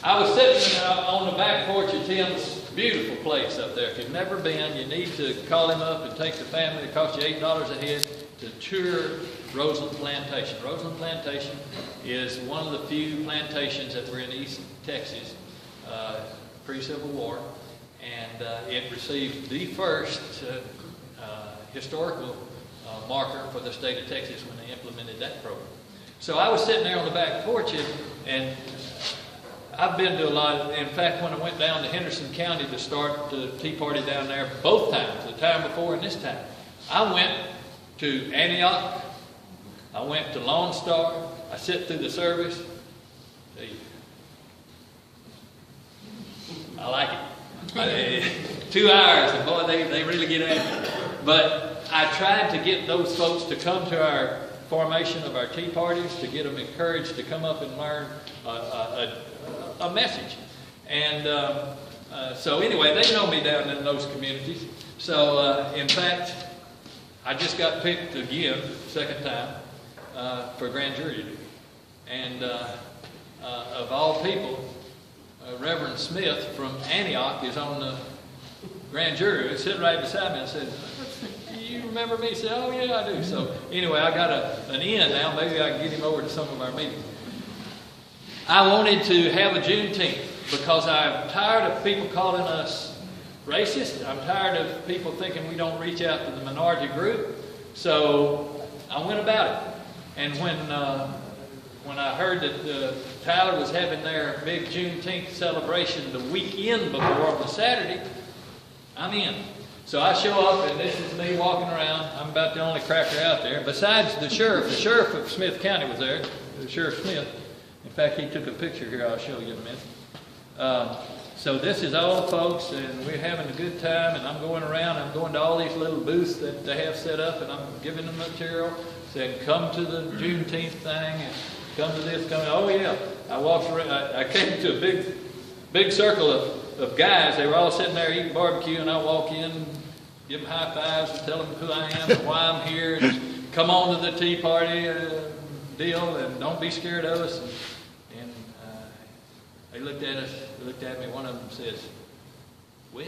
I was sitting on the back porch of Tim's beautiful place up there. If you've never been, you need to call him up and take the family. It costs you $8 a head to tour Roseland Plantation. Roseland Plantation is one of the few plantations that were in East Texas pre-Civil War, and it received the first historical marker for the state of Texas when they implemented that program. So I was sitting there on the back porch, and I've been to a lot. In fact, when I went down to Henderson County to start the Tea Party down there, both times, the time before and this time, I went to Antioch, I went to Lone Star, I sit through the service. I like it. 2 hours, and boy, they really get at it. But I tried to get those folks to come to our formation of our tea parties, to get them encouraged to come up and learn a message. And so anyway, they know me down in those communities. So in fact, I just got picked again, second time, for grand jury duty. And of all people, Reverend Smith from Antioch is on the grand jury. He was sitting right beside me. I said, "You remember me?" He said, "Oh yeah, I do." So anyway, I got an in now. Maybe I can get him over to some of our meetings. I wanted to have a Juneteenth because I'm tired of people calling us racist. I'm tired of people thinking we don't reach out to the minority group. So I went about it. And when I heard that Tyler was having their big Juneteenth celebration the weekend before on the Saturday, I'm in. So I show up, and this is me walking around. I'm about the only cracker out there. Besides the sheriff of Smith County was there, Sheriff Smith. In fact, he took a picture here. I'll show you in a minute. So this is all the folks, and we're having a good time, and I'm going around. I'm going to all these little booths that they have set up, and I'm giving them material, saying, "Come to the Juneteenth thing, and come to this, come." Oh yeah, I walked around. I came to a big circle of guys. They were all sitting there eating barbecue, and I walk in, give them high fives, and tell them who I am and why I'm here, and come on to the Tea Party deal, and don't be scared of us. And they looked at us. They looked at me. One of them says, "Well,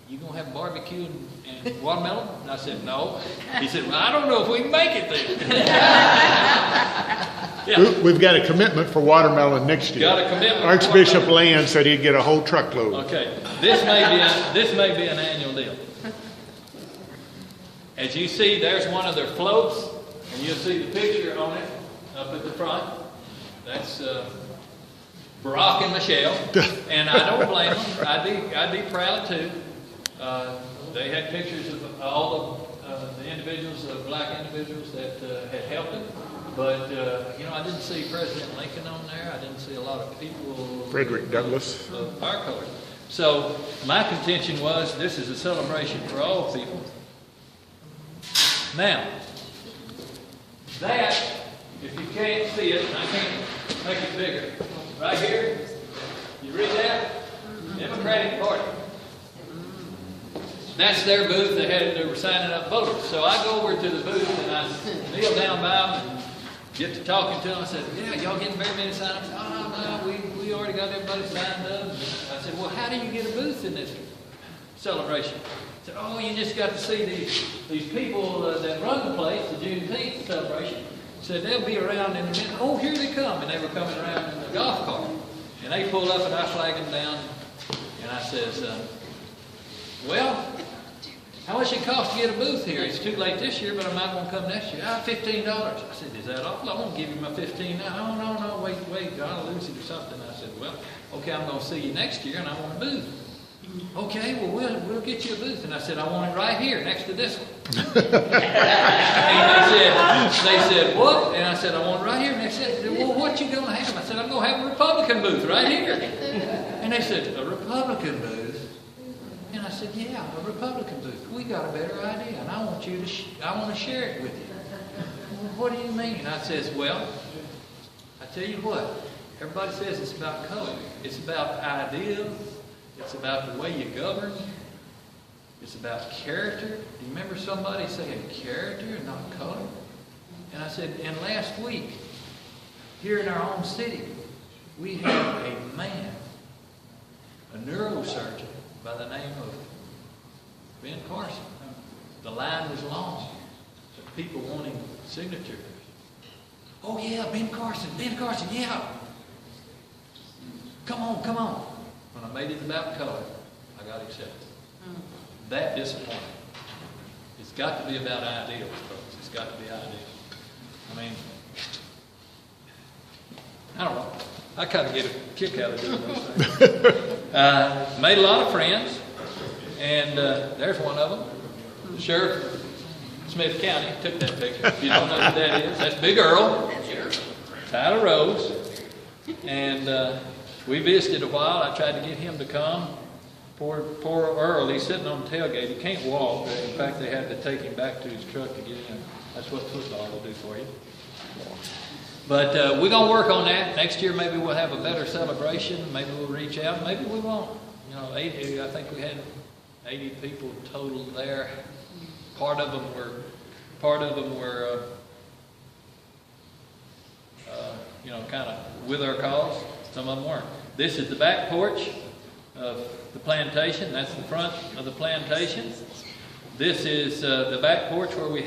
you gonna have barbecue and watermelon?" And I said, "No." He said, "Well, I don't know if we can make it then." Yeah. We've got a commitment for watermelon next year. Got a commitment. Archbishop Land said he'd get a whole truckload. Okay, this may be an annual deal. As you see, there's one of their floats, and you'll see the picture on it up at the front. That's Barack and Michelle, and I don't blame them. I'd be proud too. They had pictures of all of the individuals, black individuals that had helped them. But I didn't see President Lincoln on there. I didn't see a lot of people. Frederick Douglass. Of our color. So my contention was this is a celebration for all people. Now, that, if you can't see it, and I can't make it bigger, right here, you read that? Democratic Party. That's their booth. They were signing up voters. So I go over to the booth and I kneel down by them and get to talking to them. I said, "Yeah, y'all getting very many sign-ups?" "Oh, no, we already got everybody signed up." I said, "Well, how do you get a booth in this celebration?" I said, "Oh, you just got to see these people that run the place, the Juneteenth celebration." I said, "They'll be around in a minute." "Oh, here they come." And they were coming around in the golf cart. And they pulled up and I flagged them down. And I says, "Well, how much it cost to get a booth here? It's too late this year, but I might want to come next year." "$15. I said, "Is that awful? I won't give you my $15 now." "Oh, no, wait, I'll lose it or something." I said, "Well, okay, I'm going to see you next year and I want a booth." "Okay, well, we'll get you a booth." And I said, "I want it right here next to this one." And they said, "What?" And I said, "I want it right here next to this." They said, "Well, what you going to have?" I said, "I'm going to have a Republican booth right here." And they said, "A Republican booth?" And I said, "Yeah, a Republican booth. We got a better idea, and I want to share it with you." "Well, what do you mean?" I says, "Well, I tell you what. Everybody says it's about color. It's about ideas. It's about the way you govern. It's about character." Do you remember somebody saying character and not color? And I said, and last week, here in our own city, we had a man a neurosurgeon by the name of Ben Carson. The line was long. People wanting signatures. Oh yeah, Ben Carson, yeah. Come on, come on. When I made it about color, I got accepted. That disappointed. It's got to be about ideals, folks. It's got to be ideals. I mean, I don't know. I kind of get a kick out of doing those things. Made a lot of friends, and there's one of them. The sheriff, Smith County, took that picture. If you don't know who that is, that's Big Earl, Tyler Rose, and we visited a while. I tried to get him to come. Poor Earl, he's sitting on the tailgate. He can't walk. In fact, they had to take him back to his truck to get in. That's what football will do for you. But we're going to work on that. Next year, maybe we'll have a better celebration. Maybe we'll reach out. Maybe we won't. You know, 80, I think we had 80 people total there. Part of them were, you know, kind of with our cause. Some of them weren't. This is the back porch of the plantation. That's the front of the plantation. This is the back porch where we